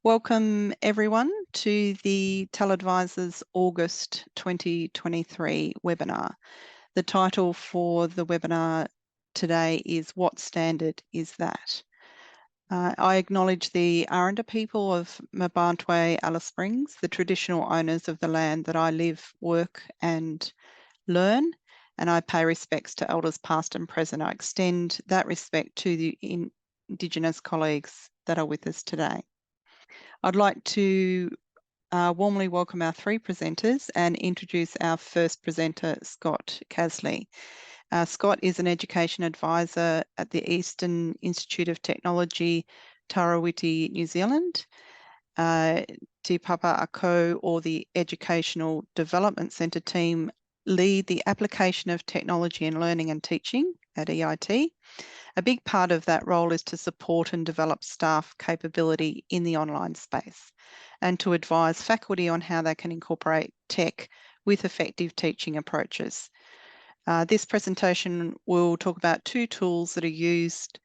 Welcome everyone to the TELedvisors August 2023 webinar. The title for the webinar today is What Standard is That? I acknowledge the Aranda people of Mabantwe, Alice Springs, the traditional owners of the land that I live, work and learn, and I pay respects to elders past and present. I extend that respect to the Indigenous colleagues that are with us today. I'd like to warmly welcome our three presenters and introduce our first presenter, Scott Casley. Scott is an education advisor at the Eastern Institute of Technology, Tairawhiti, New Zealand. Te Papa Ako, or the Educational Development Centre team, lead the application of technology in learning and teaching at EIT. A big part of that role is to support and develop staff capability in the online space and to advise faculty on how they can incorporate tech with effective teaching approaches. This presentation will talk about two tools that are used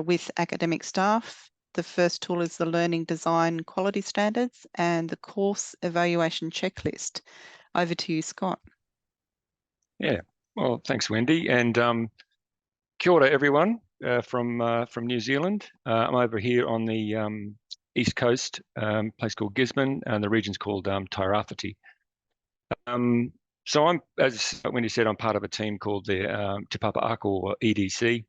with academic staff. The first tool is the Learning Design Quality Standards and the Course Evaluation Checklist. Over to you, Scott. Yeah, well, thanks, Wendy, and kia ora, everyone from New Zealand. I'm over here on the east coast, place called Gisborne, and the region's called Tairawhiti. So I'm, as Wendy said, I'm part of a team called the Te Papa Ako, or EDC,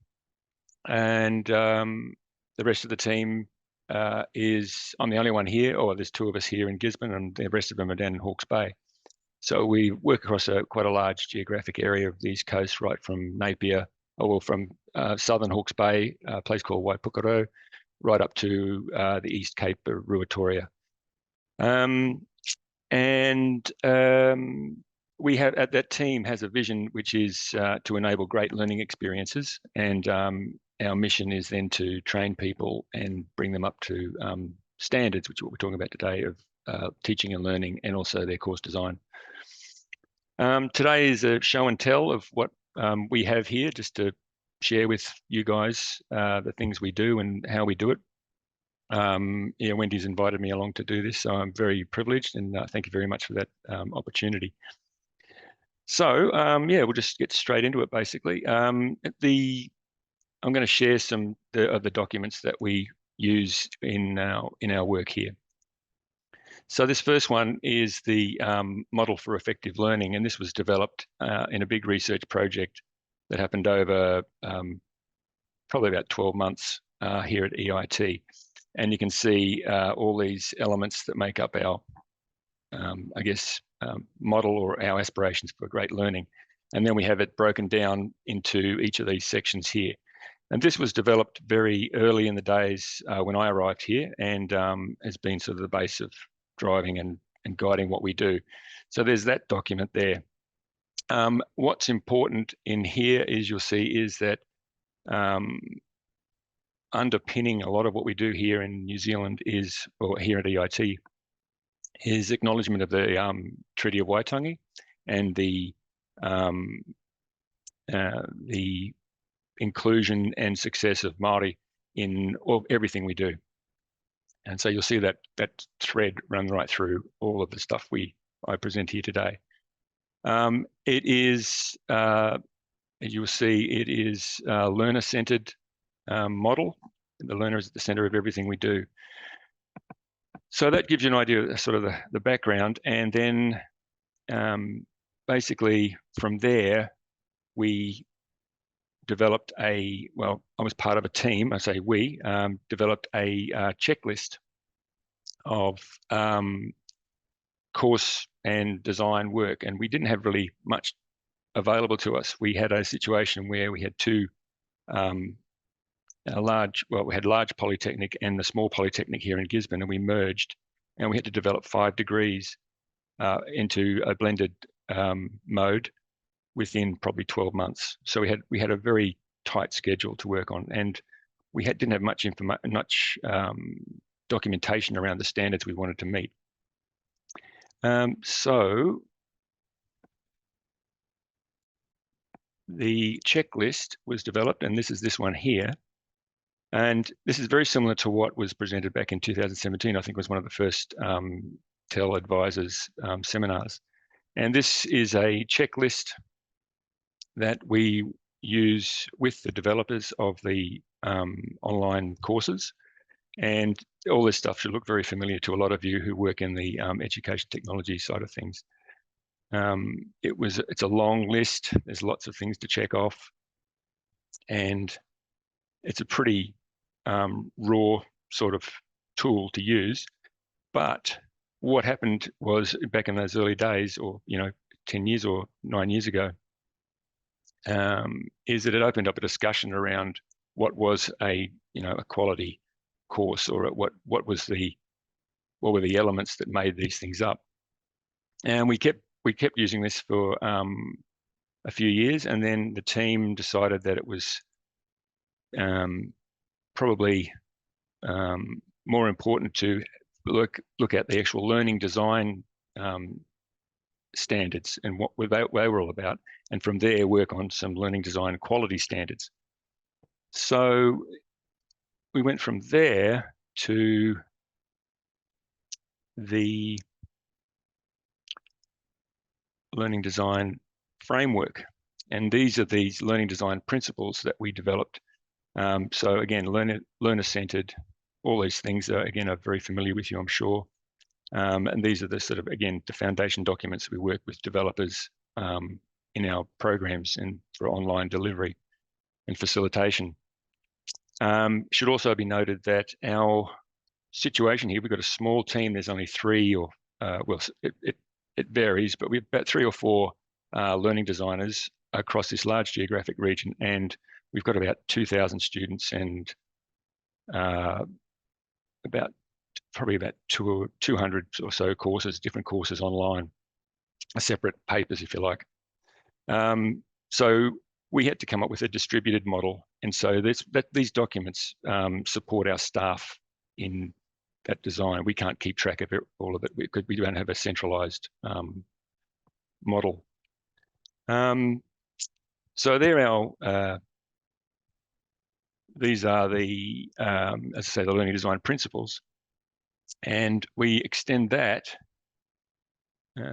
and the rest of the team is, I'm the only one here, or there's two of us here in Gisborne, and the rest of them are down in Hawke's Bay. So we work across quite a large geographic area of the East Coast, right from Napier, or from southern Hawke's Bay, a place called Waipukaro, right up to the East Cape, Ruatoria. We have, that team has a vision which is to enable great learning experiences, and our mission is then to train people and bring them up to standards, which is what we're talking about today, of teaching and learning, and also their course design. Today is a show and tell of what we have here, just to share with you guys the things we do and how we do it. Yeah, Wendy's invited me along to do this, so I'm very privileged, and thank you very much for that opportunity. So yeah, we'll just get straight into it. Basically, I'm going to share some of the documents that we use in our work here. So this first one is the model for effective learning, and this was developed in a big research project that happened over probably about 12 months here at EIT. And you can see all these elements that make up our, I guess, model or our aspirations for great learning. And then we have it broken down into each of these sections here. And this was developed very early in the days when I arrived here, and has been sort of the base of driving and guiding what we do. So there's that document there. What's important in here is, you'll see, is that underpinning a lot of what we do here in New Zealand is, or here at EIT, is acknowledgement of the Treaty of Waitangi and the inclusion and success of Māori in everything we do. And so you'll see that thread run right through all of the stuff I present here today. It is, as you'll see, it is a learner-centered model. The learner is at the center of everything we do. So that gives you an idea of sort of the background. And then basically from there, we developed I was part of a team, I say we, developed a checklist of course and design work. And we didn't have really much available to us. We had a situation where we had two we had large polytechnic and the small polytechnic here in Gisborne, and we merged, and we had to develop 5 degrees into a blended mode within probably 12 months. So we had a very tight schedule to work on, and we didn't have much documentation around the standards we wanted to meet. So the checklist was developed, and this is this one here. And this is very similar to what was presented back in 2017. I think was one of the first TELedvisors seminars. And this is a checklist that we use with the developers of the online courses. And all this stuff should look very familiar to a lot of you who work in the education technology side of things. It's a long list. There's lots of things to check off. And it's a pretty raw sort of tool to use. But what happened was back in those early days, or 10 years or 9 years ago, is that it opened up a discussion around what was a quality course, or what were the elements that made these things up. And we kept using this for a few years, and then the team decided that it was probably more important to look at the actual learning design standards and what they were all about, and from there work on some learning design quality standards. So we went from there to the learning design framework, and these are these learning design principles that we developed. So again, learner-centered, all these things are very familiar with you, I'm sure. And these are the sort of, again, the foundation documents we work with developers in our programs and for online delivery and facilitation. Should also be noted that our situation here, we've got a small team. There's only 3 or, well, it varies, but we've about 3 or 4 learning designers across this large geographic region, and we've got about 2,000 students and probably about 200 or so courses, different courses online, separate papers, if you like. So we had to come up with a distributed model, and so these documents support our staff in that design. We can't keep track of all of it because we don't have a centralized model. So these are the, as I say, the learning design principles, and we extend that. If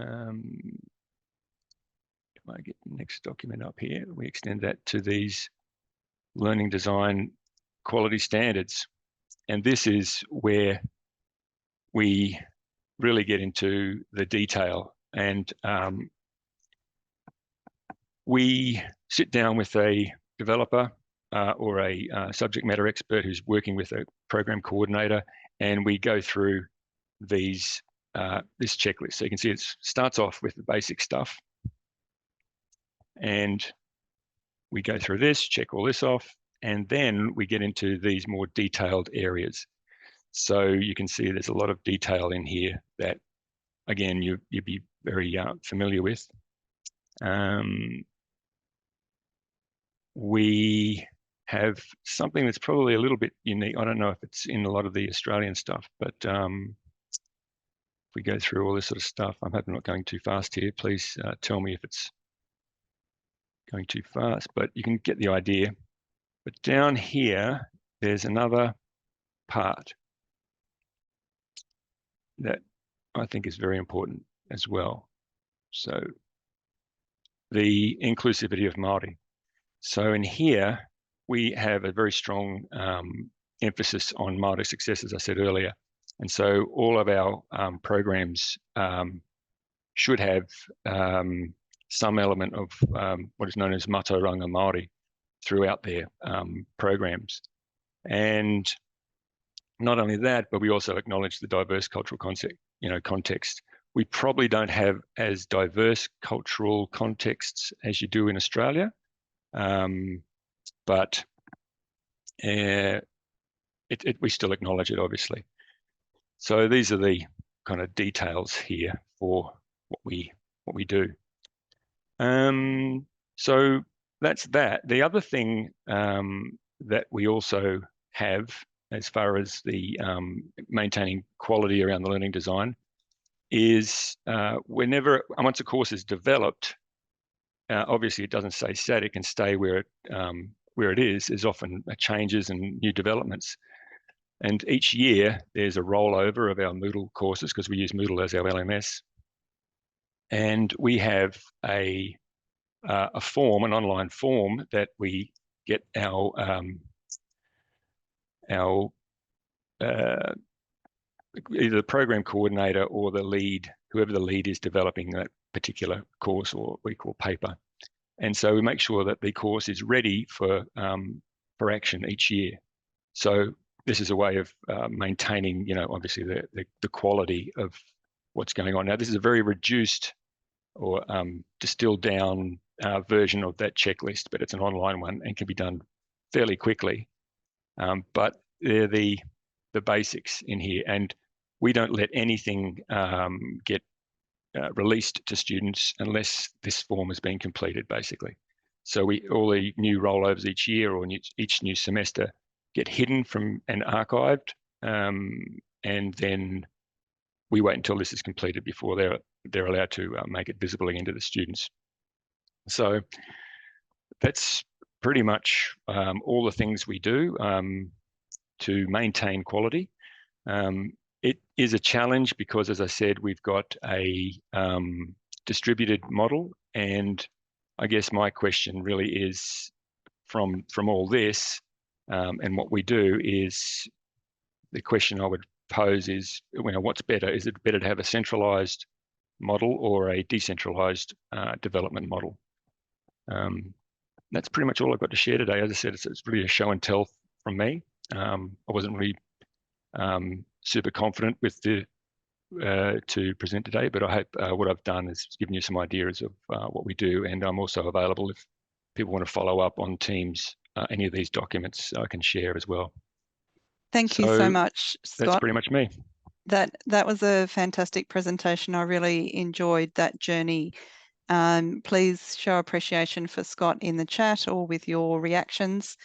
I get the next document up here, we extend that to these learning design quality standards. And this is where we really get into the detail. And we sit down with a developer or a subject matter expert who's working with a program coordinator, and we go through this checklist. So you can see it starts off with the basic stuff, and we go through this, check all this off, and then we get into these more detailed areas. So you can see there's a lot of detail in here that, again, you'd be very familiar with. We have something that's probably a little bit unique. I don't know if it's in a lot of the Australian stuff, but if we go through all this sort of stuff, I hope I'm not going too fast here. Please tell me if it's going too fast, but you can get the idea. But down here, there's another part that I think is very important as well. So the inclusivity of Māori. So in here, we have a very strong emphasis on Māori success, as I said earlier. And so all of our programs should have some element of what is known as Mātauranga Māori throughout their programs. And not only that, but we also acknowledge the diverse cultural context. We probably don't have as diverse cultural contexts as you do in Australia, but we still acknowledge it, obviously. So these are the kind of details here for what we do. So that's that. The other thing that we also have, as far as the maintaining quality around the learning design, is once a course is developed, obviously it doesn't stay static and stay where it where it is often changes and new developments. And each year there's a rollover of our Moodle courses, because we use Moodle as our LMS. And we have a form, an online form, that we get our either the program coordinator or the lead, whoever the lead is developing that particular course or we call paper. And so we make sure that the course is ready for action each year. So this is a way of maintaining, obviously the quality of what's going on. Now, this is a very reduced or distilled down version of that checklist, but it's an online one and can be done fairly quickly. But they're the basics in here, and we don't let anything get released to students unless this form has been completed, basically. So all the new rollovers each year or each new semester get hidden from and archived, and then we wait until this is completed before they're allowed to make it visible again to the students. So that's pretty much all the things we do to maintain quality. It is a challenge because, as I said, we've got a distributed model, and I guess my question really is, from all this and what we do, is the question I would pose is, what's better? Is it better to have a centralized model or a decentralized development model? That's pretty much all I've got to share today. As I said, it's really a show and tell from me. I wasn't really super confident with to present today, but I hope what I've done is given you some ideas of what we do, and I'm also available if people want to follow up on Teams any of these documents I can share as well. Thank you so much, Scott. That's pretty much me. That was a fantastic presentation. I really enjoyed that journey. Please show appreciation for Scott in the chat or with your reactions.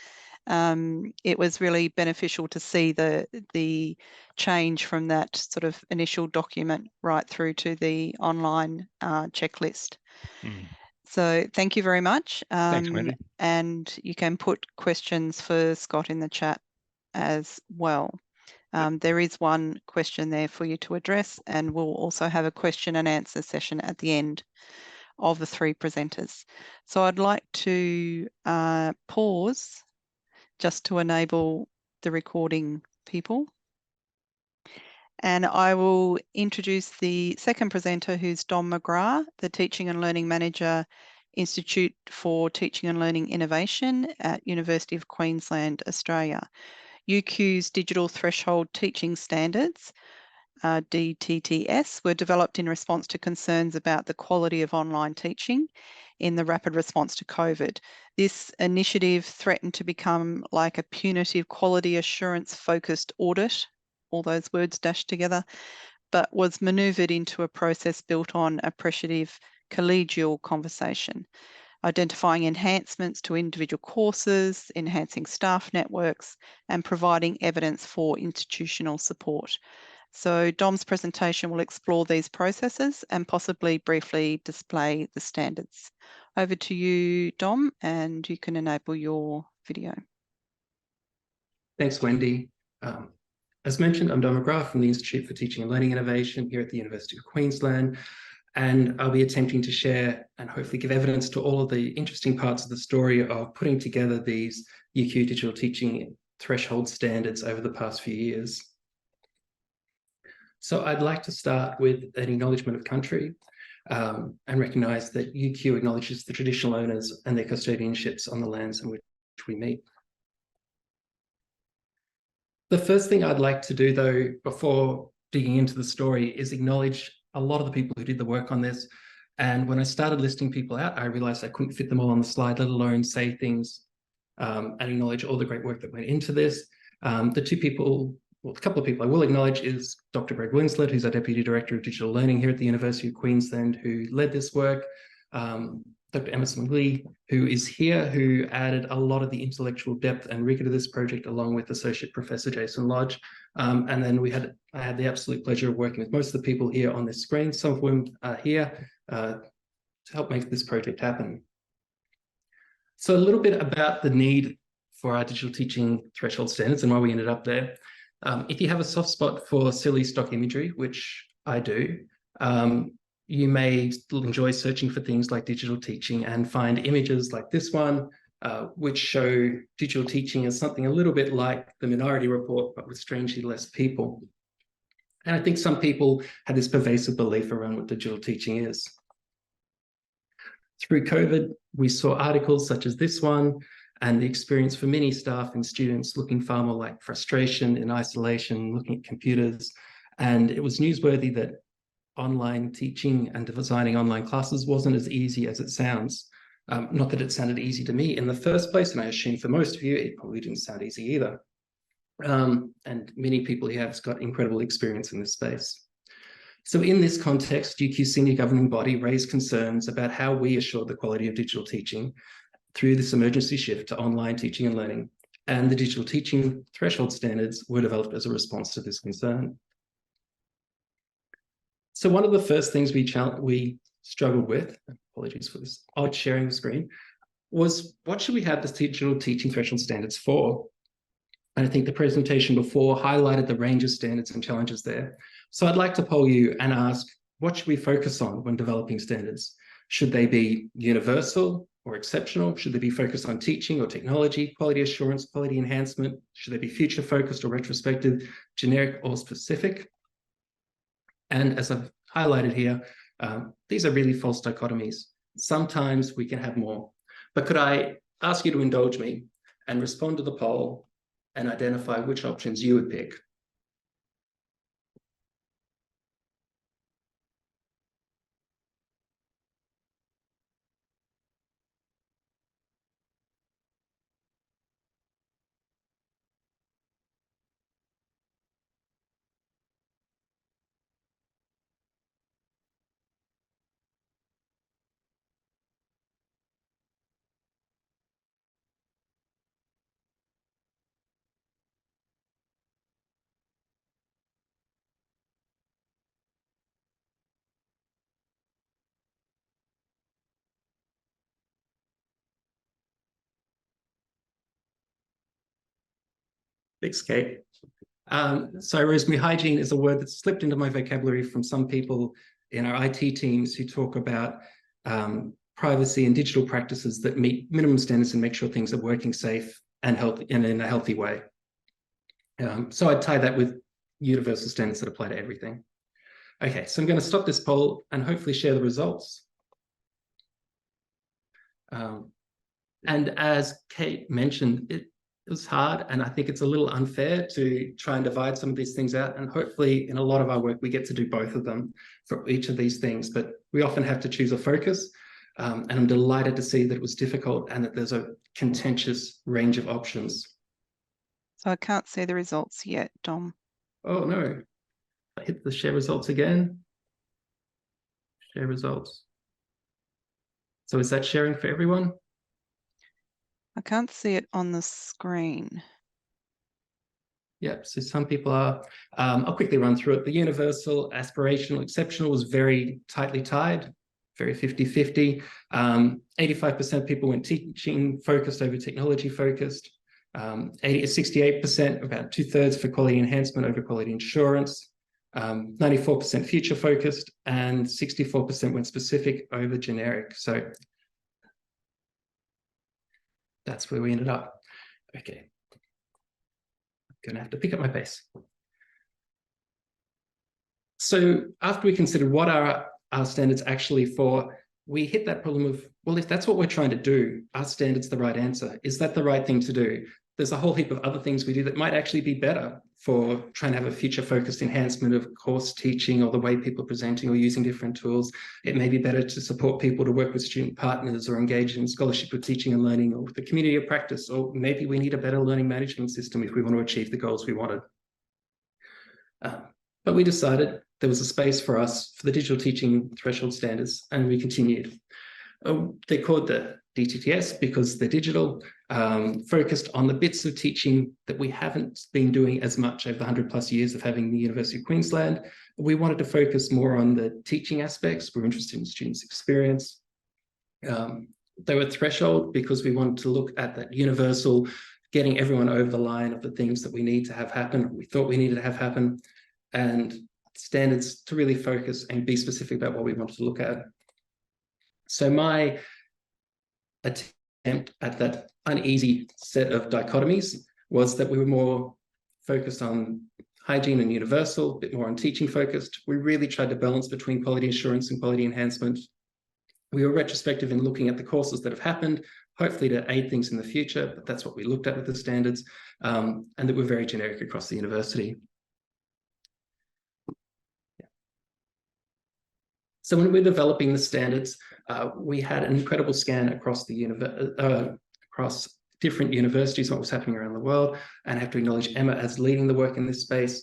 It was really beneficial to see the change from that sort of initial document right through to the online checklist. So thank you very much. Thanks, Wendy. And you can put questions for Scott in the chat as well. There is one question there for you to address, and we'll also have a question and answer session at the end of the three presenters. So I'd like to pause just to enable the recording people. And I will introduce the second presenter, who's Dom McGrath, the Teaching and Learning Manager, Institute for Teaching and Learning Innovation at University of Queensland, Australia. UQ's Digital Threshold Teaching Standards, DTTS, were developed in response to concerns about the quality of online teaching in the rapid response to COVID. This initiative threatened to become like a punitive quality assurance focused audit, all those words dashed together, but was manoeuvred into a process built on appreciative collegial conversation, identifying enhancements to individual courses, enhancing staff networks, and providing evidence for institutional support. So Dom's presentation will explore these processes and possibly briefly display the standards. Over to you, Dom, and you can enable your video. Thanks, Wendy. As mentioned, I'm Dom McGrath from the Institute for Teaching and Learning Innovation here at the University of Queensland, and I'll be attempting to share and hopefully give evidence to all of the interesting parts of the story of putting together these UQ digital teaching threshold standards over the past few years. So I'd like to start with an acknowledgement of country and recognise that UQ acknowledges the traditional owners and their custodianships on the lands in which we meet. The first thing I'd like to do, though, before digging into the story, is acknowledge a lot of the people who did the work on this. And when I started listing people out, I realised I couldn't fit them all on the slide, let alone say things and acknowledge all the great work that went into this. The couple of people I will acknowledge is Dr. Greg Winslet, who's our Deputy Director of Digital Learning here at the University of Queensland, who led this work. Dr. Emerson McGrath, who is here, who added a lot of the intellectual depth and rigor to this project, along with Associate Professor Jason Lodge. And then I had the absolute pleasure of working with most of the people here on this screen, some of whom are here to help make this project happen. So a little bit about the need for our digital teaching threshold standards and why we ended up there. If you have a soft spot for silly stock imagery, which I do, you may enjoy searching for things like digital teaching and find images like this one, which show digital teaching as something a little bit like the Minority Report, but with strangely less people. And I think some people have this pervasive belief around what digital teaching is. Through COVID, we saw articles such as this one, and the experience for many staff and students looking far more like frustration and isolation, looking at computers. And it was newsworthy that online teaching and designing online classes wasn't as easy as it sounds. Not that it sounded easy to me in the first place, and I assume for most of you, it probably didn't sound easy either. And many people here have got incredible experience in this space. So in this context, UQ's senior governing body raised concerns about how we assure the quality of digital teaching through this emergency shift to online teaching and learning. And the digital teaching threshold standards were developed as a response to this concern. So one of the first things we struggled with, apologies for this odd sharing the screen, was what should we have the digital teaching threshold standards for? And I think the presentation before highlighted the range of standards and challenges there. So I'd like to poll you and ask, what should we focus on when developing standards? Should they be universal or exceptional? Should they be focused on teaching or technology, quality assurance, quality enhancement? Should they be future focused or retrospective, generic or specific? And as I've highlighted here, these are really false dichotomies. Sometimes we can have more. But could I ask you to indulge me and respond to the poll and identify which options you would pick? Thanks, Kate. So rosemary hygiene is a word that's slipped into my vocabulary from some people in our IT teams who talk about privacy and digital practices that meet minimum standards and make sure things are working safe and healthy and in a healthy way. So I'd tie that with universal standards that apply to everything. Okay, so I'm going to stop this poll and hopefully share the results. And as Kate mentioned, it was hard, and I think it's a little unfair to try and divide some of these things out. And hopefully in a lot of our work, we get to do both of them for each of these things, but we often have to choose a focus. And I'm delighted to see that it was difficult and that there's a contentious range of options. So I can't see the results yet, Dom. Oh no, I hit the share results again. Share results. So is that sharing for everyone? I can't see it on the screen. Yep, so some people are, I'll quickly run through it. The universal, aspirational, exceptional was very tightly tied, very 50-50. 85% people went teaching focused over technology focused. 68%, about 2/3 for quality enhancement over quality assurance. 94% future focused, and 64% went specific over generic. So that's where we ended up. Okay. I'm going to have to pick up my pace. So after we considered what are our standards actually for, we hit that problem of, well, if that's what we're trying to do, are standards the right answer? Is that the right thing to do? There's a whole heap of other things we do that might actually be better for trying to have a future-focused enhancement of course teaching or the way people are presenting or using different tools. It may be better to support people to work with student partners or engage in scholarship of teaching and learning or with the community of practice, or maybe we need a better learning management system if we want to achieve the goals we wanted. But we decided there was a space for us for the digital teaching threshold standards, and we continued. They're called the DTTS because they're digital, focused on the bits of teaching that we haven't been doing as much over the 100+ years of having the University of Queensland. We wanted to focus more on the teaching aspects. We're interested in students' experience. They were threshold because we wanted to look at that universal, getting everyone over the line of the things that we need to have happen, we thought we needed to have happen, and standards to really focus and be specific about what we wanted to look at. So my attempt at that uneasy set of dichotomies was that we were more focused on hygiene and universal, a bit more on teaching focused. We really tried to balance between quality assurance and quality enhancement. We were retrospective in looking at the courses that have happened, hopefully to aid things in the future, but that's what we looked at with the standards, and that were very generic across the university. Yeah. So when we were developing the standards, we had an incredible scan across the across different universities, what was happening around the world, and I have to acknowledge Emma as leading the work in this space.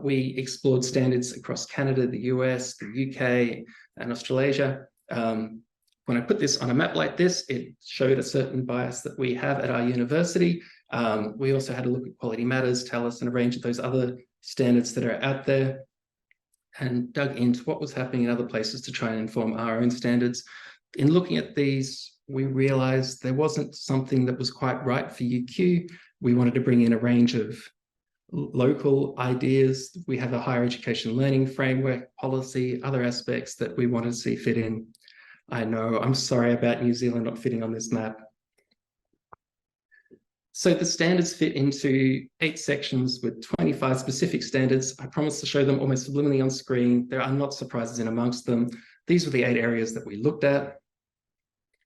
We explored standards across Canada, the US, the UK, and Australasia. When I put this on a map like this, it showed a certain bias that we have at our university. We also had a look at Quality Matters, TELAS, and a range of those other standards that are out there, and dug into what was happening in other places to try and inform our own standards. In looking at these, we realized there wasn't something that was quite right for UQ. We wanted to bring in a range of local ideas. We have a higher education learning framework, policy, other aspects that we wanted to see fit in. I know, I'm sorry about New Zealand not fitting on this map. So the standards fit into 8 sections with 25 specific standards. I promised to show them almost subliminally on screen. There are not surprises in amongst them. These were the 8 areas that we looked at.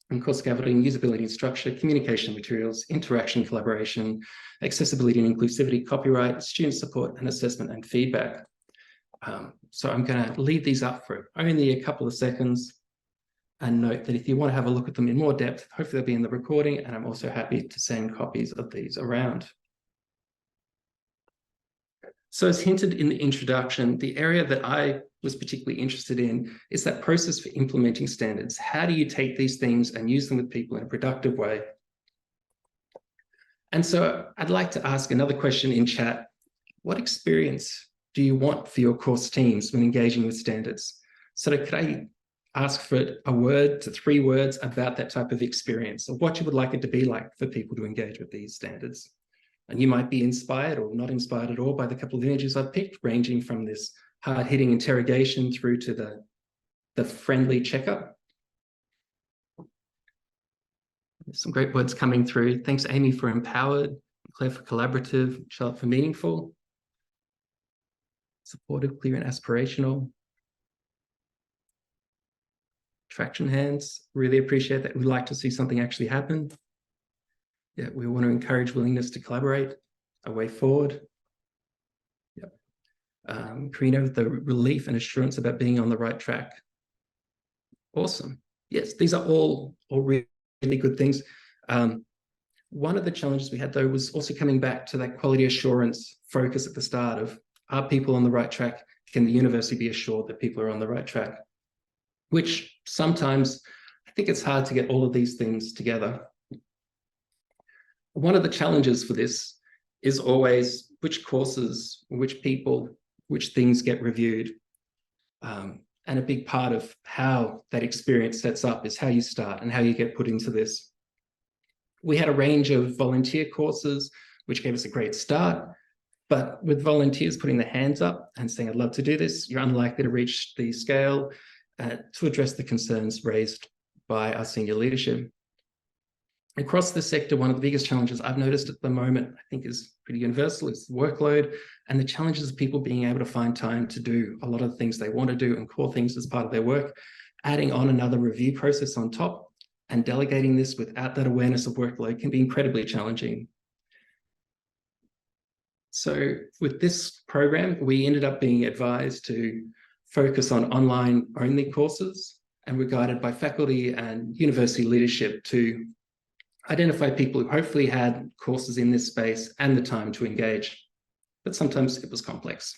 And course scaffolding, usability and structure, communication materials, interaction, collaboration, accessibility and inclusivity, copyright, student support, and assessment and feedback. So I'm going to leave these up for only a couple of seconds, and note that if you want to have a look at them in more depth, hopefully they'll be in the recording, and I'm also happy to send copies of these around. So as hinted in the introduction, the area that I was particularly interested in is that process for implementing standards. How do you take these things and use them with people in a productive way? And so I'd like to ask another question in chat. What experience do you want for your course teams when engaging with standards? So could I ask for a word to 3 words about that type of experience, or what you would like it to be like for people to engage with these standards? And you might be inspired or not inspired at all by the couple of images I've picked, ranging from this hard-hitting interrogation through to the friendly checkup. There's some great words coming through. Thanks, Amy, for empowered, Claire for collaborative, Charlotte for meaningful, supportive, clear, and aspirational. Traction hands, really appreciate that. We'd like to see something actually happen. Yeah, we want to encourage willingness to collaborate, a way forward. Yep. Karina, the relief and assurance about being on the right track. Awesome. Yes, these are all really good things. One of the challenges we had, though, was also coming back to that quality assurance focus at the start of, are people on the right track? Can the university be assured that people are on the right track? Which sometimes I think it's hard to get all of these things together. One of the challenges for this is always which courses, which people, which things get reviewed. And a big part of how that experience sets up is how you start and how you get put into this. We had a range of volunteer courses, which gave us a great start. But with volunteers putting their hands up and saying, I'd love to do this, you're unlikely to reach the scale to address the concerns raised by our senior leadership. Across the sector, one of the biggest challenges I've noticed at the moment, I think is pretty universal, is the workload and the challenges of people being able to find time to do a lot of the things they want to do and core things as part of their work. Adding on another review process on top and delegating this without that awareness of workload can be incredibly challenging. So with this program, we ended up being advised to focus on online-only courses, and we're guided by faculty and university leadership to identify people who hopefully had courses in this space and the time to engage. But sometimes it was complex.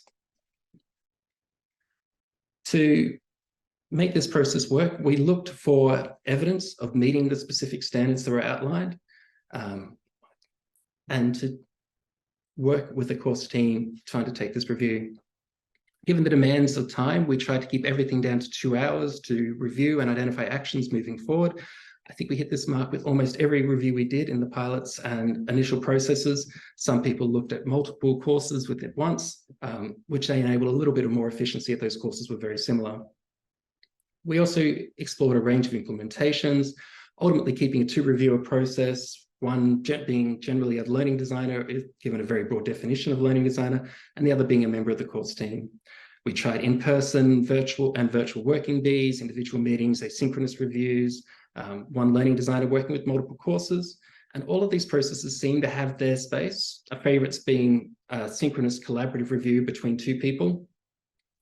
To make this process work, we looked for evidence of meeting the specific standards that were outlined, and to work with the course team trying to take this review. Given the demands of time, we tried to keep everything down to 2 hours to review and identify actions moving forward. I think we hit this mark with almost every review we did in the pilots and initial processes. Some people looked at multiple courses with it once, which they enabled a little bit of more efficiency if those courses were very similar. We also explored a range of implementations, ultimately keeping a two-reviewer process, one being generally a learning designer, given a very broad definition of learning designer, and the other being a member of the course team. We tried in-person, virtual working bees, individual meetings, asynchronous reviews, one learning designer working with multiple courses, and all of these processes seem to have their space, our favorites being a synchronous collaborative review between two people.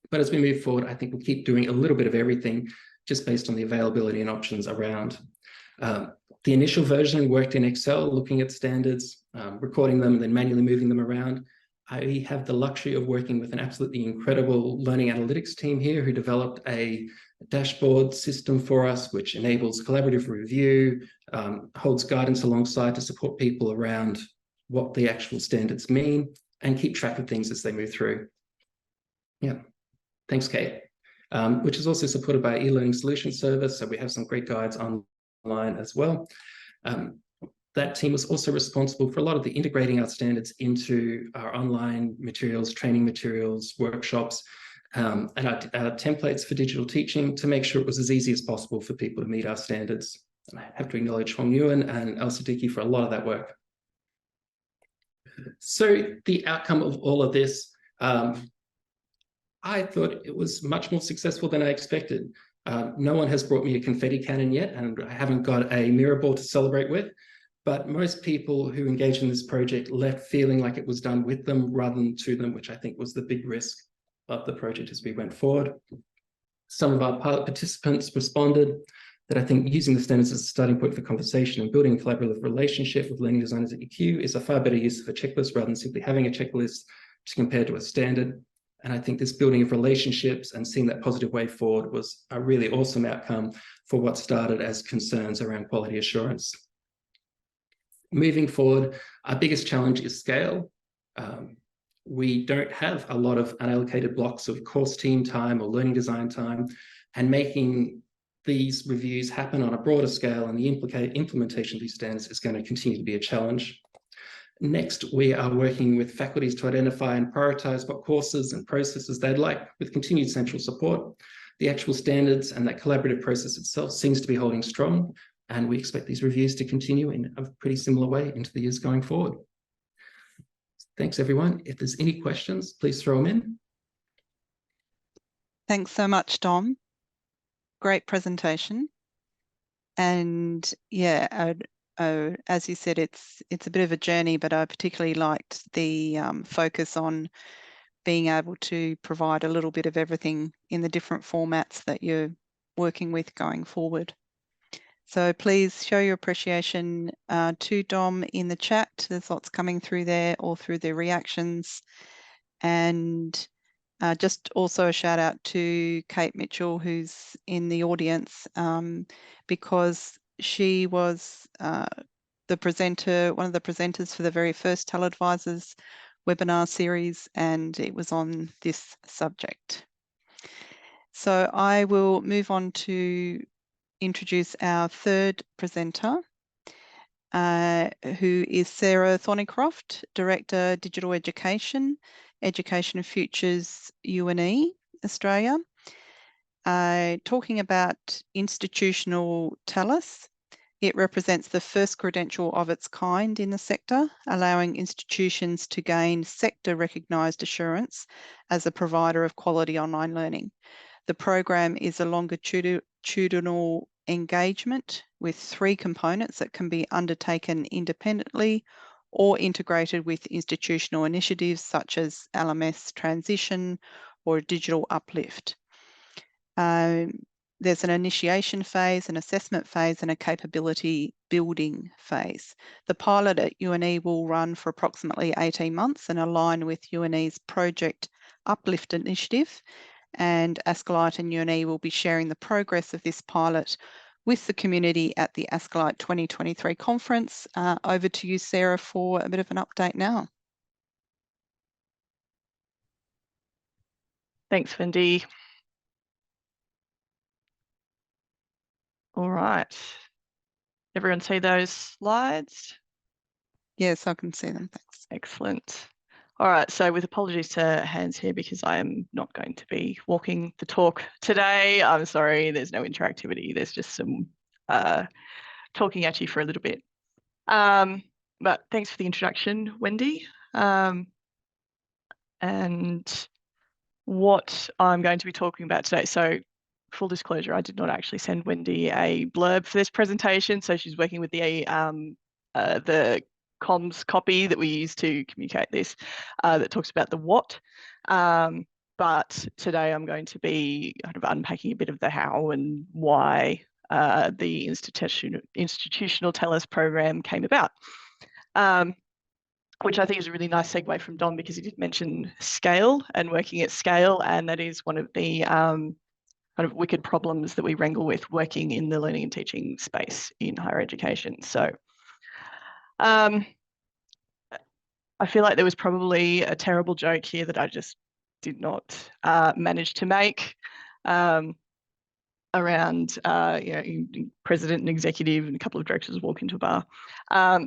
But as we move forward, I think we'll keep doing a little bit of everything just based on the availability and options around. The initial version worked in Excel, looking at standards, recording them, and then manually moving them around. I have the luxury of working with an absolutely incredible learning analytics team here who developed a dashboard system for us, which enables collaborative review, holds guidance alongside to support people around what the actual standards mean, and keep track of things as they move through. Yeah, thanks, Kate. Which is also supported by e-learning solution service, so we have some great guides online as well. That team was also responsible for a lot of the integrating our standards into our online materials, training materials, workshops, and our templates for digital teaching to make sure it was as easy as possible for people to meet our standards. And I have to acknowledge Hong Yuan and El Siddiqui for a lot of that work. So the outcome of all of this, I thought it was much more successful than I expected. No one has brought me a confetti cannon yet, and I haven't got a mirror ball to celebrate with. But most people who engaged in this project left feeling like it was done with them rather than to them, which I think was the big risk of the project as we went forward. Some of our pilot participants responded that I think using the standards as a starting point for conversation and building a collaborative relationship with learning designers at UQ is a far better use of a checklist rather than simply having a checklist to compare to a standard. And I think this building of relationships and seeing that positive way forward was a really awesome outcome for what started as concerns around quality assurance. Moving forward, our biggest challenge is scale. We don't have a lot of unallocated blocks of course team time or learning design time, and making these reviews happen on a broader scale and the implementation of these standards is going to continue to be a challenge. Next, we are working with faculties to identify and prioritize what courses and processes they'd like with continued central support. The actual standards and that collaborative process itself seems to be holding strong, and we expect these reviews to continue in a pretty similar way into the years going forward. Thanks, everyone. If there's any questions, please throw them in. Thanks so much, Dom. Great presentation. And yeah, as you said, it's a bit of a journey, but I particularly liked the focus on being able to provide a little bit of everything in the different formats that you're working with going forward. So please show your appreciation to Dom in the chat. There's lots coming through there, or through the reactions. And just also a shout out to Kate Mitchell, who's in the audience, because she was the presenter, one of the presenters for the very first TELedvisors webinar series, and it was on this subject. So I will move on to introduce our third presenter, who is Sarah Thorneycroft, Director, Digital Education, Education Futures UNE, Australia, talking about institutional TELAS. It represents the first credential of its kind in the sector, allowing institutions to gain sector-recognised assurance as a provider of quality online learning. The program is a longitudinal engagement with 3 components that can be undertaken independently or integrated with institutional initiatives such as LMS transition or digital uplift. There's an initiation phase, an assessment phase, and a capability building phase. The pilot at UNE will run for approximately 18 months and align with UNE's Project Uplift initiative, and Ascalite and UNE will be sharing the progress of this pilot with the community at the Ascalite 2023 conference. Over to you, Sarah, for a bit of an update now. Thanks, Wendy. All right. everyone see those slides? Yes, I can see them. Thanks. Excellent. All right, so with apologies to Hans here because I am not going to be walking the talk today. I'm sorry, there's no interactivity. There's just some talking at you for a little bit. But thanks for the introduction, Wendy. And what I'm going to be talking about today. So full disclosure, I did not actually send Wendy a blurb for this presentation. So she's working with the comms copy that we use to communicate this that talks about the what. But today I'm going to be kind of unpacking a bit of the how and why the institutional TELAS program came about. Which I think is a really nice segue from Don because he did mention scale and working at scale, and that is one of the kind of wicked problems that we wrangle with working in the learning and teaching space in higher education. So I feel like there was probably a terrible joke here that I just did not manage to make around president and executive and a couple of directors walk into a bar.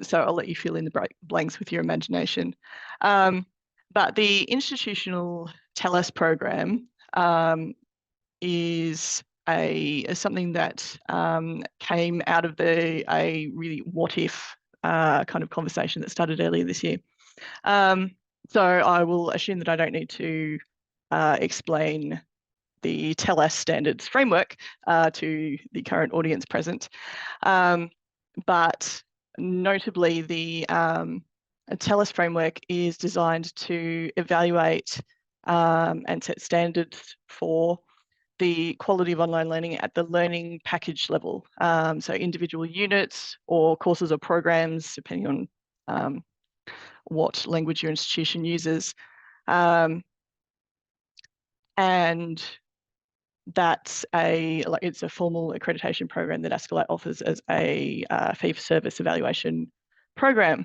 So I'll let you fill in the blanks with your imagination. But the institutional TELAS program is something that came out of a really what if kind of conversation that started earlier this year. So I will assume that I don't need to explain the TELAS standards framework to the current audience present. But notably, the TELAS framework is designed to evaluate and set standards for the quality of online learning at the learning package level. So individual units or courses or programs, depending on what language your institution uses. And that's it's a formal accreditation program that Askellite offers as a fee-for-service evaluation program,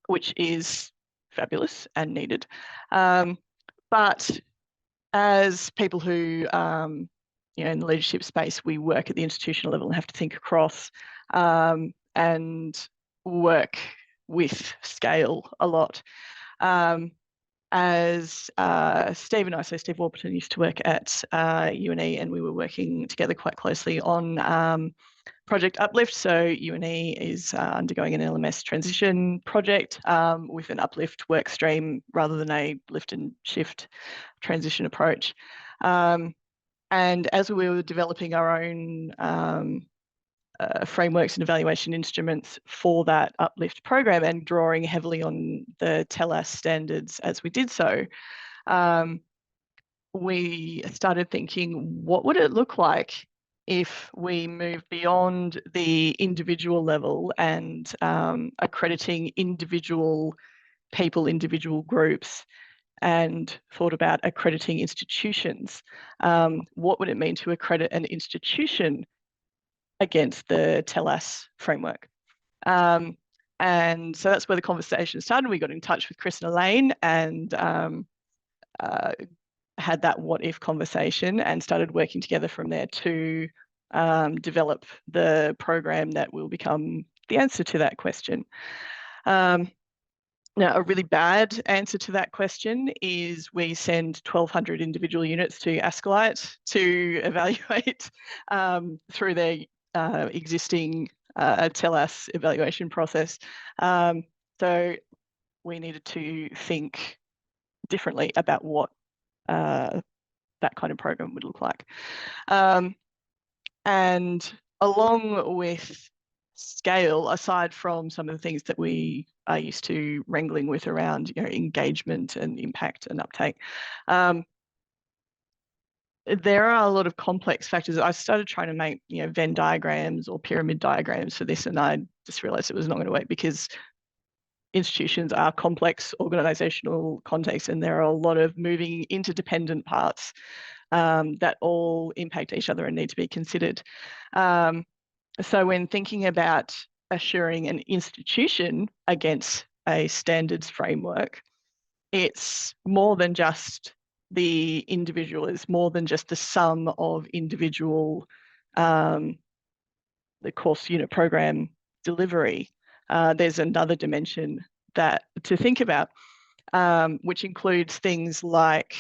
which is fabulous and needed. But as people who, in the leadership space, we work at the institutional level and have to think across and work with scale a lot. As Steve and I, so Steve Warburton used to work at UNE, and we were working together quite closely on Project Uplift. So UNE is undergoing an LMS transition project with an uplift work stream rather than a lift and shift transition approach. And as we were developing our own frameworks and evaluation instruments for that uplift program and drawing heavily on the TELAS standards as we did so, we started thinking, what would it look like if we move beyond the individual level and accrediting individual people, individual groups, and thought about accrediting institutions? What would it mean to accredit an institution against the TELAS framework? And so that's where the conversation started. We got in touch with Chris and Elaine and had that what if conversation and started working together from there to develop the program that will become the answer to that question. Now, a really bad answer to that question is we send 1,200 individual units to Askellite to evaluate through their existing TELAS evaluation process. So we needed to think differently about what that kind of program would look like. And along with scale, aside from some of the things that we are used to wrangling with around engagement and impact and uptake, there are a lot of complex factors. I started trying to make Venn diagrams or pyramid diagrams for this, and I just realized it was not going to work because institutions are complex organizational contexts and there are a lot of moving interdependent parts that all impact each other and need to be considered. So when thinking about assuring an institution against a standards framework, it's more than just the individual, it's more than just the sum of individual course unit program delivery, there's another dimension that to think about, which includes things like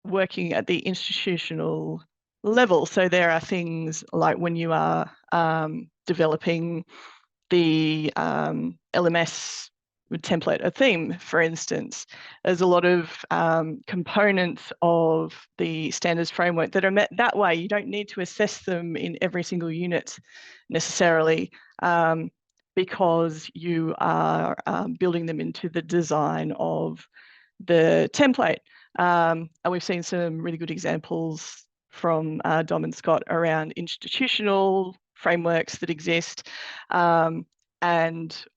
working at the institutional level. So there are things like when you are developing the LMS template, a theme, for instance, there's a lot of components of the standards framework that are met that way. You don't need to assess them in every single unit necessarily, because you are building them into the design of the template. And we've seen some really good examples from Dom and Scott around institutional frameworks that exist, and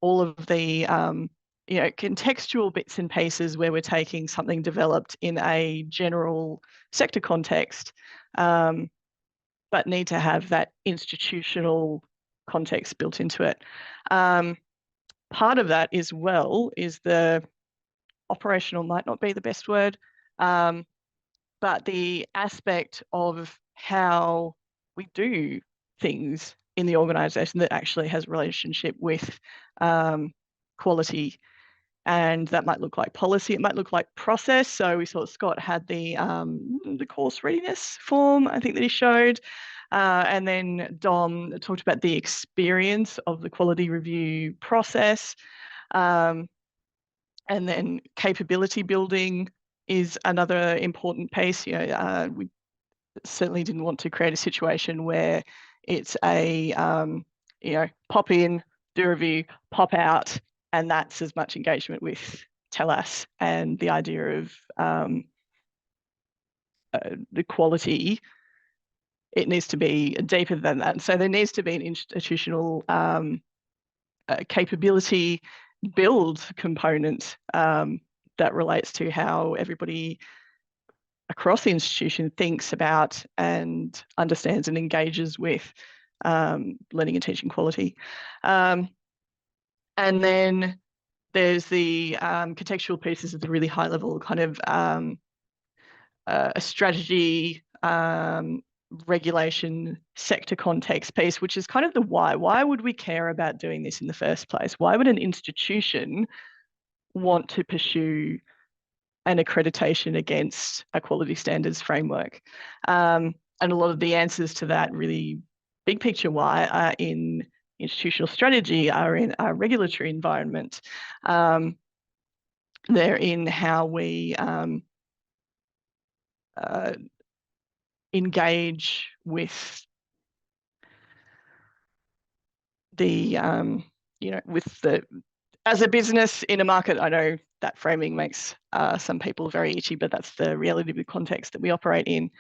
all of the contextual bits and pieces where we're taking something developed in a general sector context, but need to have that institutional context built into it. Part of that as well is the operational, might not be the best word, but the aspect of how we do things in the organisation that actually has a relationship with quality. And that might look like policy, it might look like process. So we saw Scott had the course readiness form, I think, that he showed. And then Dom talked about the experience of the quality review process. And then capability building is another important piece. We certainly didn't want to create a situation where it's a, pop in, do a review, pop out, and that's as much engagement with TELAS and the idea of the quality. It needs to be deeper than that. So there needs to be an institutional capability build component that relates to how everybody across the institution thinks about and understands and engages with learning and teaching quality. And then there's the contextual pieces of the really high level kind of a strategy, regulation, sector context piece, which is kind of the why. Why would we care about doing this in the first place? Why would an institution want to pursue an accreditation against a quality standards framework? And a lot of the answers to that really big picture why are in institutional strategy, are in our regulatory environment. They're in how we engage with the, as a business in a market. I know that framing makes some people very itchy, but that's the reality of the context that we operate in.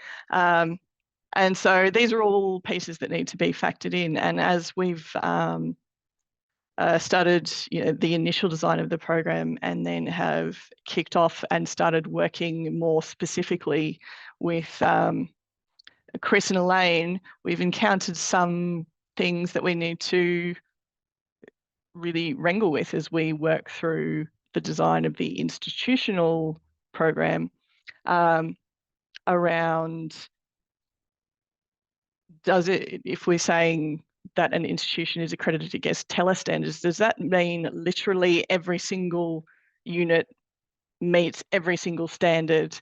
And so these are all pieces that need to be factored in. And as we've started the initial design of the program and then have kicked off and started working more specifically with Chris and Elaine, we've encountered some things that we need to really wrangle with as we work through the design of the institutional program, around if we're saying that an institution is accredited against TELAS standards, does that mean literally every single unit meets every single standard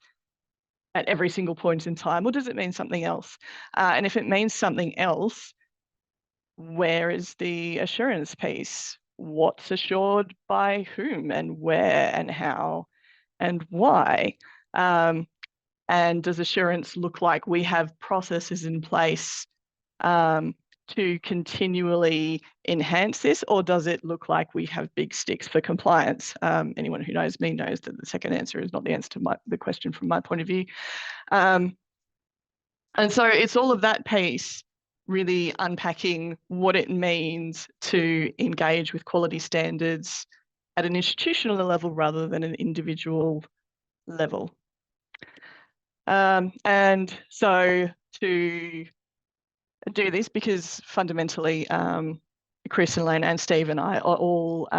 at every single point in time, or does it mean something else? And if it means something else, where is the assurance piece? What's assured by whom and where and how and why? And does assurance look like we have processes in place to continually enhance this, or does it look like we have big sticks for compliance? Anyone who knows me knows that the second answer is not the answer to the question from my point of view. And so it's all of that piece really unpacking what it means to engage with quality standards at an institutional level rather than an individual level. And so to do this, because fundamentally Chris and Elaine and Steve and I are all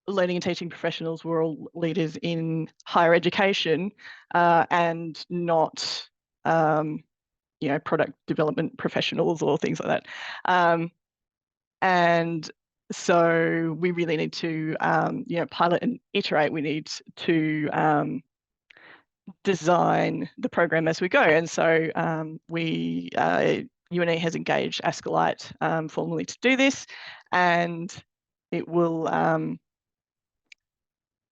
learning and teaching professionals, we're all leaders in higher education and not product development professionals or things like that. And so we really need to, pilot and iterate. We need to design the program as we go. And so UNE has engaged Casley formally to do this, and it will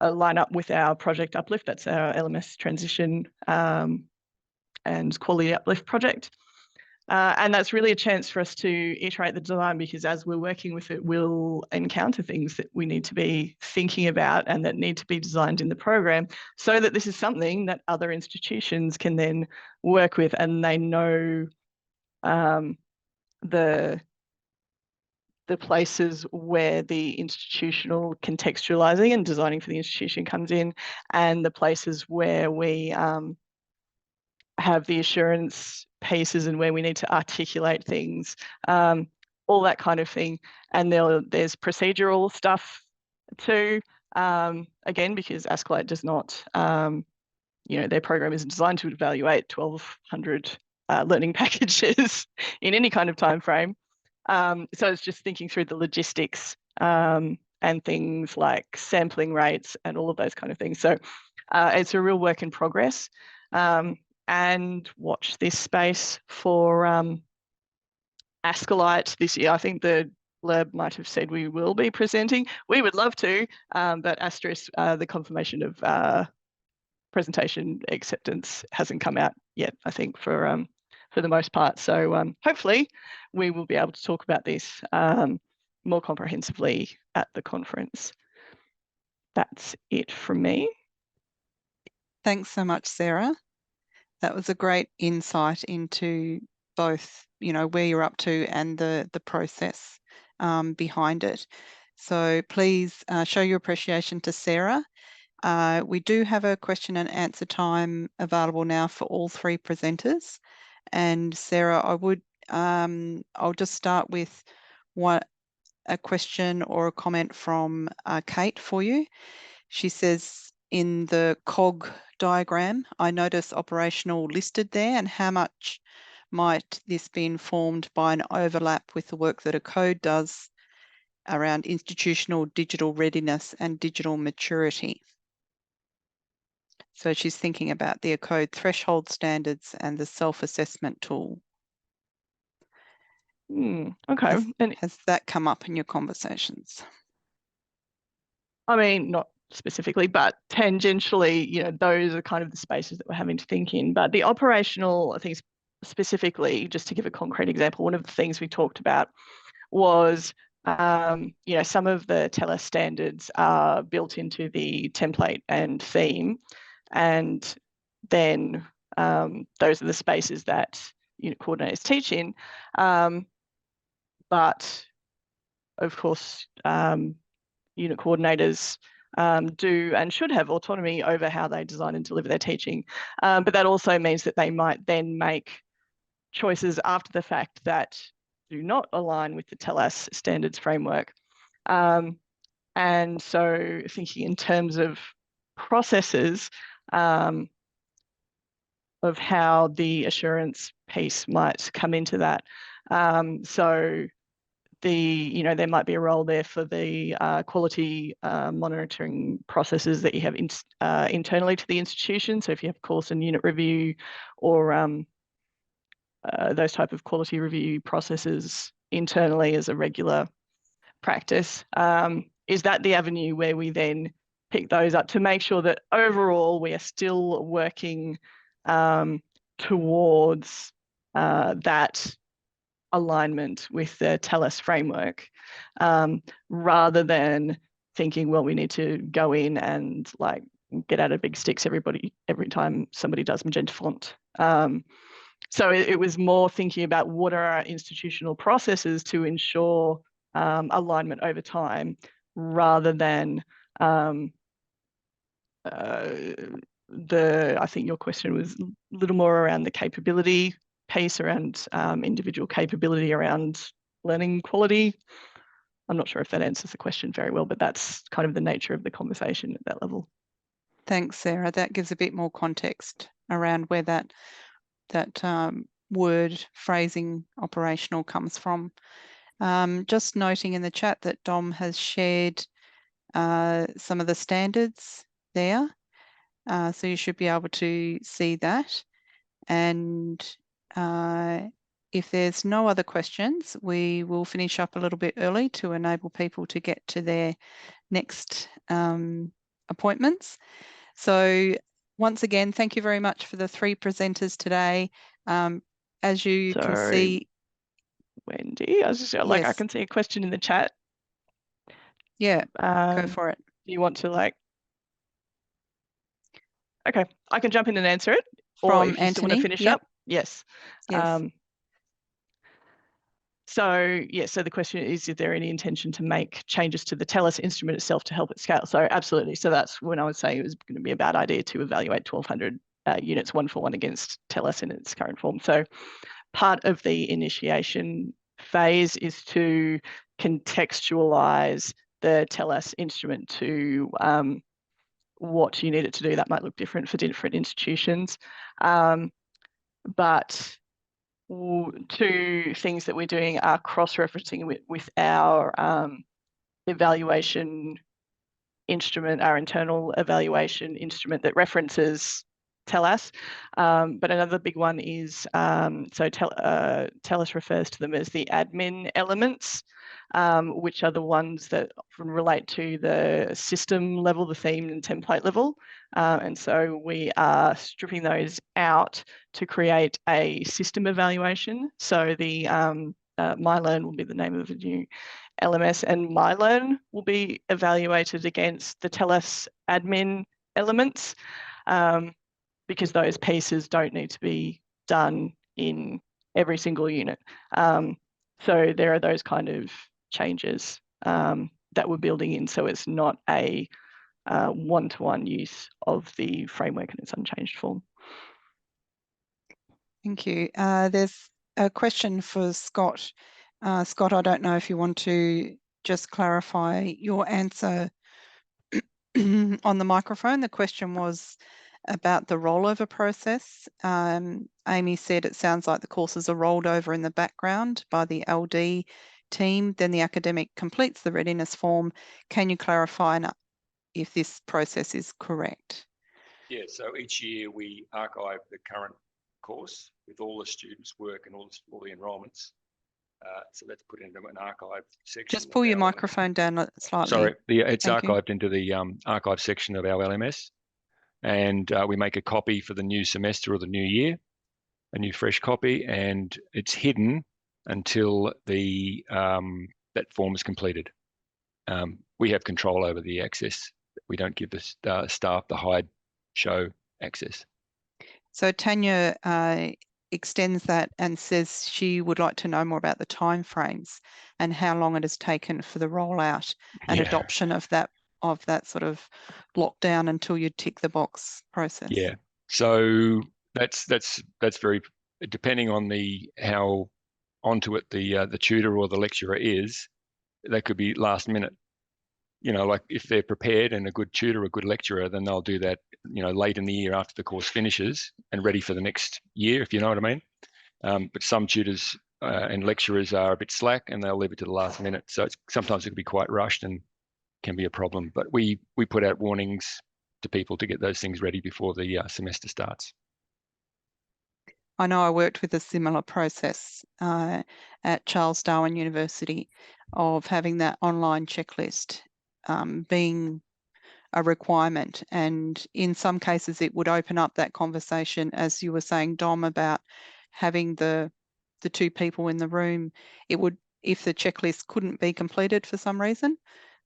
line up with our Project Uplift. That's our LMS transition and quality uplift project. And that's really a chance for us to iterate the design, because as we're working with it, we'll encounter things that we need to be thinking about and that need to be designed in the program, so that this is something that other institutions can then work with, and they know the places where the institutional contextualizing and designing for the institution comes in, and the places where we have the assurance pieces and where we need to articulate things, all that kind of thing. And there's procedural stuff too, again, because Casley does not, their program isn't designed to evaluate 1,200 learning packages in any kind of time frame. So it's just thinking through the logistics and things like sampling rates and all of those kind of things. So it's a real work in progress. And watch this space for Casley this year. I think the blurb might have said we will be presenting. We would love to, but asterisk, the confirmation of presentation acceptance hasn't come out yet, I think, for the most part. So hopefully we will be able to talk about this more comprehensively at the conference. That's it from me. Thanks so much, Sarah. That was a great insight into both, where you're up to and the process behind it. So please show your appreciation to Sarah. We do have a question and answer time available now for all three presenters. And Sarah, I'll just start with a question or a comment from Kate for you. She says, in the COG diagram, I notice operational listed there, and how much might this be informed by an overlap with the work that a code does around institutional digital readiness and digital maturity? So she's thinking about the code threshold standards and the self-assessment tool. Okay. Has that come up in your conversations? I mean, not specifically, but tangentially, those are kind of the spaces that we're having to think in. But the operational things specifically, just to give a concrete example, one of the things we talked about was, some of the TELAS standards are built into the template and theme, and then those are the spaces that unit coordinators teach in. But of course, unit coordinators do and should have autonomy over how they design and deliver their teaching. But that also means that they might then make choices after the fact that do not align with the TELAS standards framework. And so thinking in terms of processes of how the assurance piece might come into that. So there might be a role there for the quality monitoring processes that you have internally to the institution. So if you have course and unit review or those type of quality review processes internally as a regular practice, is that the avenue where we then pick those up to make sure that overall we are still working towards that alignment with the TELAS framework, rather than thinking, well, we need to go in and like get out of big sticks every time somebody does magenta font. So it was more thinking about what are our institutional processes to ensure alignment over time, rather than I think your question was a little more around the capability piece, around individual capability around learning quality. I'm not sure if that answers the question very well, but that's kind of the nature of the conversation at that level. Thanks, Sarah. That gives a bit more context around where that word phrasing operational comes from. Just noting in the chat that Dom has shared some of the standards there. So you should be able to see that. And if there's no other questions, we will finish up a little bit early to enable people to get to their next appointments. So once again, thank you very much for the 3 presenters today. As you can see, Wendy, I was just like, yes. I can see a question in the chat. Yeah, go for it. Do you want to like? Okay, I can jump in and answer it. Or From if you still want to Anthony, finish yep. up, yes. Yes. So the question is there any intention to make changes to the TELAS instrument itself to help it scale? So absolutely. So that's when I would say it was going to be a bad idea to evaluate 1,200 units 1-for-1 against TELAS in its current form. So part of the initiation phase is to contextualize the TELAS instrument to what you need it to do. That might look different for different institutions. But 2 things that we're doing are cross-referencing with our evaluation instrument, our internal evaluation instrument that references TELAS. But another big one is, TELAS refers to them as the admin elements, which are the ones that relate to the system level, the theme and template level. And so we are stripping those out to create a system evaluation. So the MyLearn will be the name of the new LMS, and MyLearn will be evaluated against the TELAS admin elements, because those pieces don't need to be done in every single unit. So there are those kind of changes that we're building in, so it's not a one-to-one use of the framework in its unchanged form. Thank you. There's a question for Scott. Scott, I don't know if you want to just clarify your answer on the microphone. The question was about the rollover process. Amy said it sounds like the courses are rolled over in the background by the LD team, then the academic completes the readiness form. Can you clarify if this process is correct? Yeah, so each year we archive the current course with all the students' work and all the enrolments. So that's put into an archive section. Just pull your microphone down slightly. Sorry, it's Thank archived you. into the archive section of our LMS, and we make a copy for the new semester or the new year, a new fresh copy, and it's hidden until the that form is completed. We have control over the access. We don't give the staff the hide show access. So Tanya extends that and says she would like to know more about the timeframes and how long it has taken for the rollout and adoption of that sort of lockdown until you tick the box process. Yeah, so that's very depending on how onto it the tutor or the lecturer is. That could be last minute. You know, like if they're prepared and a good tutor, a good lecturer, then they'll do that, you know, late in the year after the course finishes and ready for the next year, if you know what I mean. But some tutors and lecturers are a bit slack and they'll leave it to the last minute. So sometimes it can be quite rushed and can be a problem. But we put out warnings to people to get those things ready before the semester starts. I know I worked with a similar process at Charles Darwin University of having that online checklist being a requirement, and in some cases it would open up that conversation, as you were saying, Dom, about having the 2 people in the room. It would, if the checklist couldn't be completed for some reason,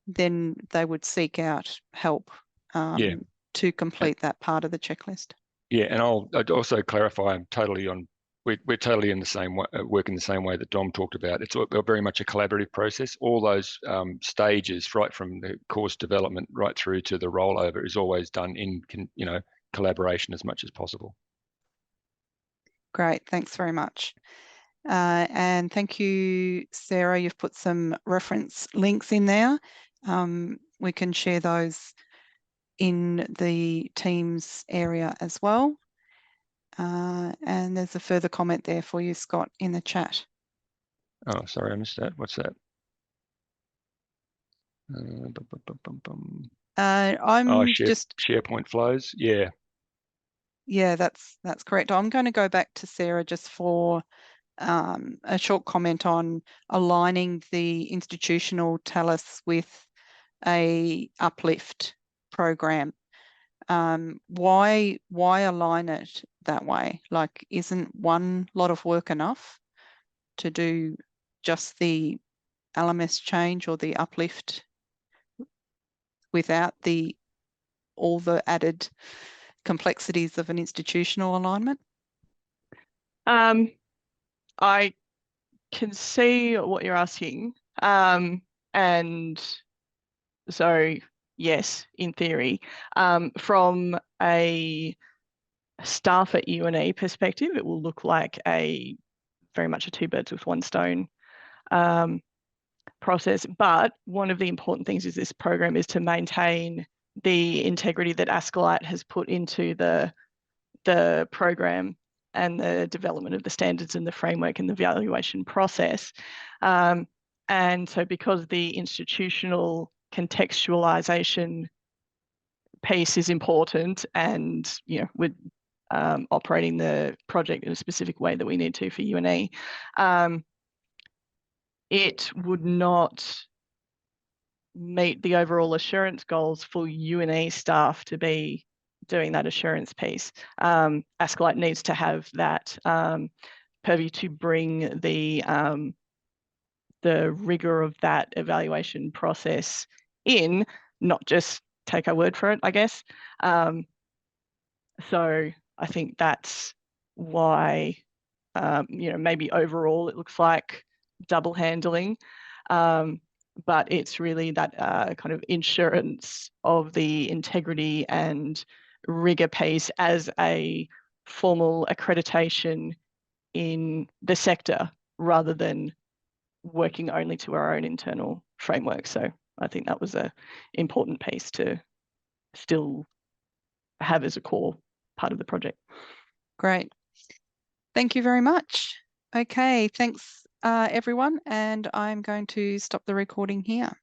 then they would seek out help to complete that part of the checklist. Yeah, and I'd also clarify, we're totally in the same way, work in the same way that Dom talked about. It's very much a collaborative process. All those stages, right from the course development right through to the rollover, is always done in collaboration as much as possible. Great, thanks very much. And thank you, Sarah. You've put some reference links in there. We can share those in the Teams area as well. And there's a further comment there for you, Scott, in the chat. Oh, sorry, I missed that. What's that? I'm just SharePoint flows. Yeah. Yeah, that's correct. I'm going to go back to Sarah just for a short comment on aligning the institutional TELAS with a uplift program. Why align it that way? Like, isn't one lot of work enough to do just the LMS change or the uplift without all the added complexities of an institutional alignment? I can see what you're asking. And so, yes, in theory, from a staff at UNE perspective, it will look like very much a two birds with one stone process. But one of the important things is this program is to maintain the integrity that Casley has put into the program and the development of the standards and the framework and the evaluation process. And so because the institutional contextualization piece is important, and we're operating the project in a specific way that we need to for UNE, it would not meet the overall assurance goals for UNE staff to be doing that assurance piece. Casley needs to have that purview to bring the rigor of that evaluation process in, not just take our word for it, I guess. So I think that's why, maybe overall it looks like double handling, but it's really that kind of insurance of the integrity and rigor piece as a formal accreditation in the sector rather than working only to our own internal framework. So I think that was an important piece to still have as a core part of the project. Great. Thank you very much. Okay, thanks everyone, and I'm going to stop the recording here.